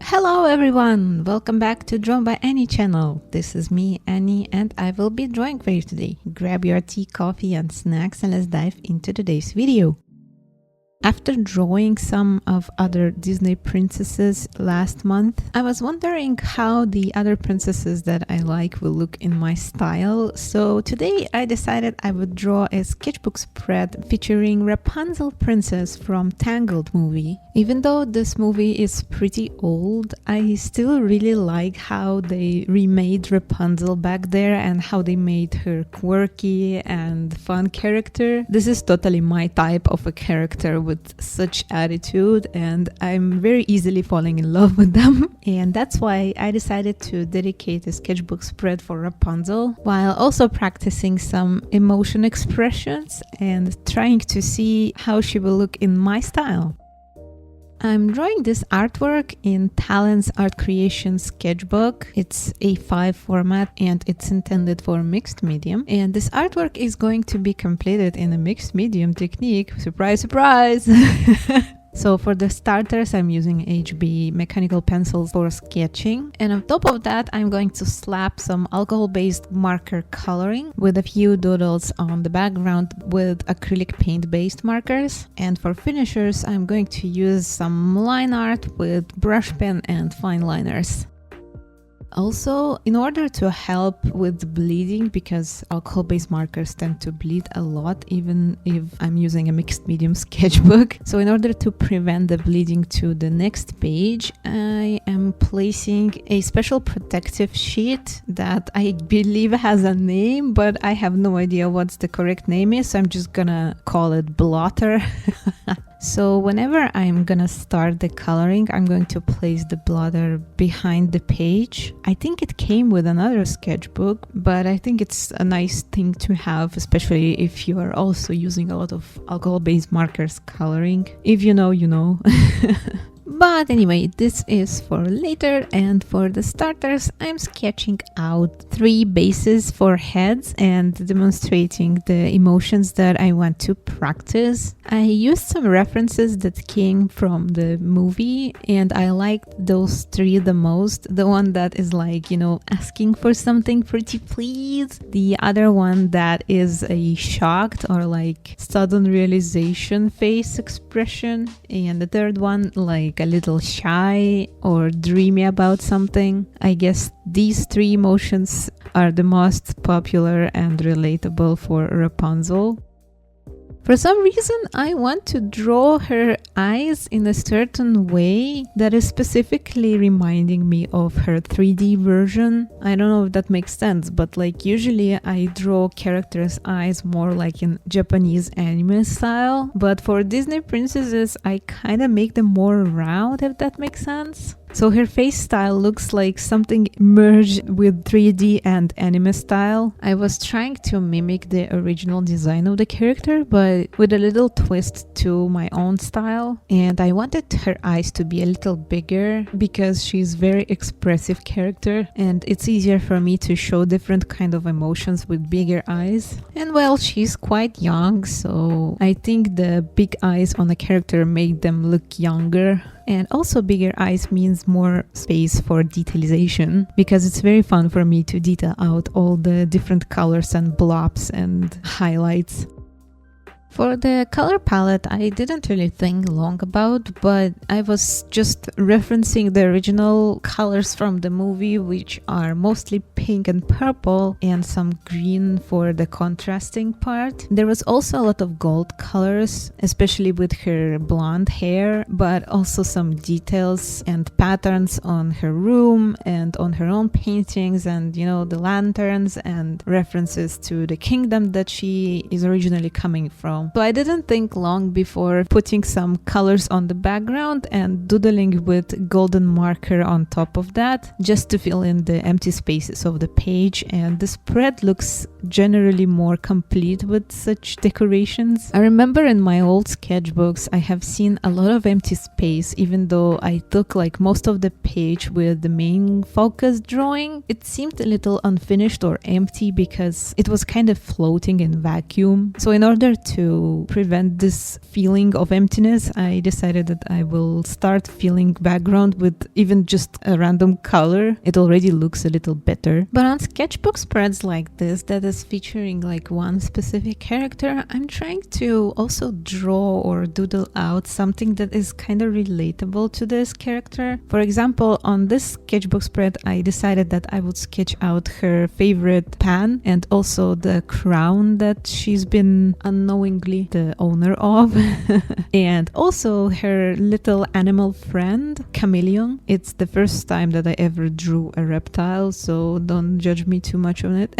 Hello everyone! Welcome back to Drawn by Annie channel. This is me, Annie, and I will be drawing for you today. Grab your tea, coffee and snacks and let's dive into today's video. After drawing some of other Disney princesses last month, I was wondering how the other princesses that I like will look in my style. So today I decided I would draw a sketchbook spread featuring Rapunzel princess from Tangled movie. Even though this movie is pretty old, I still really like how they remade Rapunzel back there and how they made her quirky and fun character. This is totally my type of a character with such attitude, and I'm very easily falling in love with them. And that's why I decided to dedicate a sketchbook spread for Rapunzel, while also practicing some emotion expressions and trying to see how she will look in my style. I'm drawing this artwork in Talent's Art Creation sketchbook. It's A5 format and it's intended for mixed medium. And this artwork is going to be completed in a mixed medium technique. Surprise, surprise! So for the starters, I'm using HB mechanical pencils for sketching. And on top of that, I'm going to slap some alcohol-based marker coloring with a few doodles on the background with acrylic paint-based markers. And for finishers, I'm going to use some line art with brush pen and fine liners. Also, in order to help with bleeding, because alcohol-based markers tend to bleed a lot even if I'm using a mixed medium sketchbook. So in order to prevent the bleeding to the next page, I am placing a special protective sheet that I believe has a name, but I have no idea what's the correct name is, so I'm just gonna call it blotter. So whenever I'm gonna start the coloring, I'm going to place the blotter behind the page. I think it came with another sketchbook, but I think it's a nice thing to have, especially if you are also using a lot of alcohol-based markers coloring. If you know, you know. But anyway, this is for later, and for the starters, I'm sketching out 3 bases for heads and demonstrating the emotions that I want to practice. I used some references that came from the movie, and I liked those 3 the most. The one that is like, you know, asking for something pretty please. The other one that is a shocked or like sudden realization face expression. And the third one like a little shy or dreamy about something. I guess these 3 emotions are the most popular and relatable for Rapunzel. For some reason, I want to draw her eyes in a certain way that is specifically reminding me of her 3D version. I don't know if that makes sense, but like usually I draw characters' eyes more like in Japanese anime style. But for Disney princesses, I kind of make them more round, if that makes sense. So her face style looks like something merged with 3D and anime style. I was trying to mimic the original design of the character, but with a little twist to my own style. And I wanted her eyes to be a little bigger because she's a very expressive character and it's easier for me to show different kind of emotions with bigger eyes. And well, she's quite young, so I think the big eyes on a character make them look younger. And also bigger eyes means more space for detalization, because it's very fun for me to detail out all the different colors and blobs and highlights. For the color palette, I didn't really think long about, but I was just referencing the original colors from the movie, which are mostly pink and purple, and some green for the contrasting part. There was also a lot of gold colors, especially with her blonde hair, but also some details and patterns on her room and on her own paintings, and you know, the lanterns and references to the kingdom that she is originally coming from. So I didn't think long before putting some colors on the background and doodling with golden marker on top of that, just to fill in the empty spaces of the page, and the spread looks generally more complete with such decorations. I remember in my old sketchbooks I have seen a lot of empty space, even though I took like most of the page with the main focus drawing. It seemed a little unfinished or empty because it was kind of floating in vacuum. So in order to to prevent this feeling of emptiness, I decided that I will start filling background with even just a random color. It already looks a little better. But on sketchbook spreads like this that is featuring like one specific character, I'm trying to also draw or doodle out something that is kind of relatable to this character. For example, on this sketchbook spread, I decided that I would sketch out her favorite pan and also the crown that she's been unknowingly the owner of and also her little animal friend, chameleon. It's the first time that I ever drew a reptile, so don't judge me too much on it.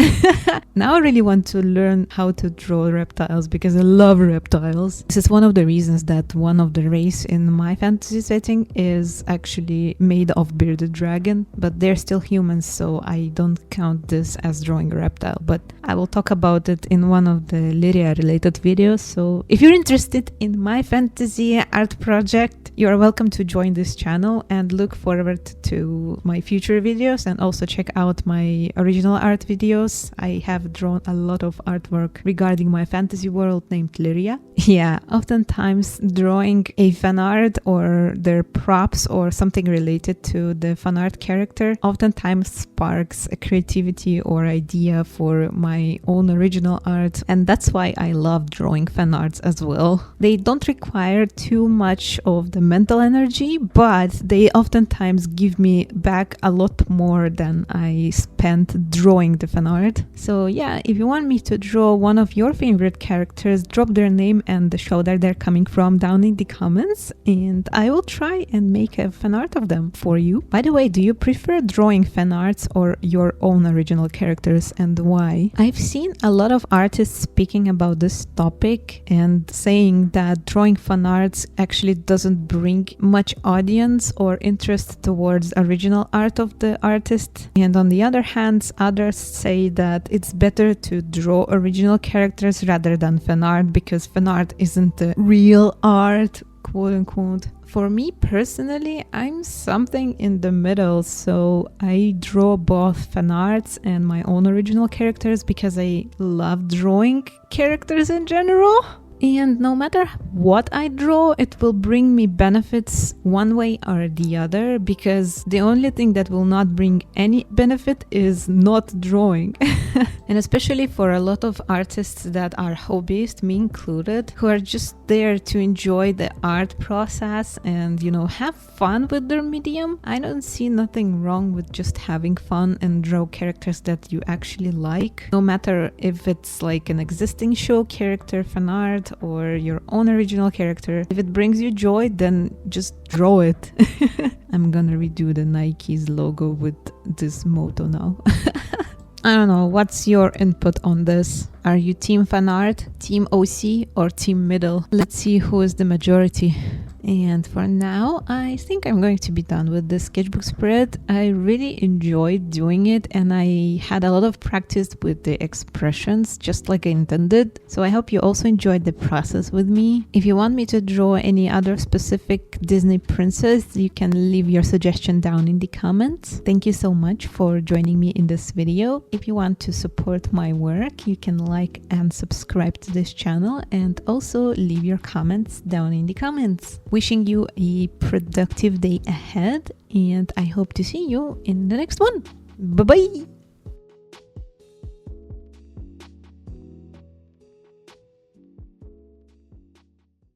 Now I really want to learn how to draw reptiles because I love reptiles. This is one of the reasons that one of the race in my fantasy setting is actually made of bearded dragon, but they're still humans, so I don't count this as drawing a reptile, but I will talk about it in one of the Lyria related videos. So if you're interested in my fantasy art project, you are welcome to join this channel and look forward to my future videos, and also check out my original art videos. I have drawn a lot of artwork regarding my fantasy world named Lyria. Yeah, oftentimes drawing a fan art or their props or something related to the fan art character oftentimes sparks a creativity or idea for my own original art, and that's why I love drawing fan arts as well. They don't require too much of the mental energy, but they oftentimes give me back a lot more than I spent drawing the fan art. So yeah, if you want me to draw one of your favorite characters, drop their name and the show that they're coming from down in the comments, and I will try and make a fan art of them for you. By the way, do you prefer drawing fan arts or your own original characters, and why? I've seen a lot of artists speaking about this topic and saying that drawing fan arts actually doesn't bring much audience or interest towards original art of the artist, and on the other hand, others say that it's better to draw original characters rather than fan art because fan art isn't the real art, quote unquote. For me personally, I'm something in the middle, so I draw both fan arts and my own original characters because I love drawing characters in general. And no matter what I draw, it will bring me benefits one way or the other, because the only thing that will not bring any benefit is not drawing. And especially for a lot of artists that are hobbyists, me included, who are just there to enjoy the art process and, you know, have fun with their medium, I don't see nothing wrong with just having fun and draw characters that you actually like. No matter if it's like an existing show character, fan art, or your own original character. If it brings you joy, then just draw it. I'm gonna redo the Nike's logo with this motto now. I don't know, what's your input on this? Are you team fan art, team OC, or team middle? Let's see who is the majority. And for now, I think I'm going to be done with this sketchbook spread. I really enjoyed doing it, and I had a lot of practice with the expressions, just like I intended. So I hope you also enjoyed the process with me. If you want me to draw any other specific Disney princess, you can leave your suggestion down in the comments. Thank you so much for joining me in this video. If you want to support my work, you can like and subscribe to this channel, and also leave your comments down in the comments. Wishing you a productive day ahead, and I hope to see you in the next one. Bye bye.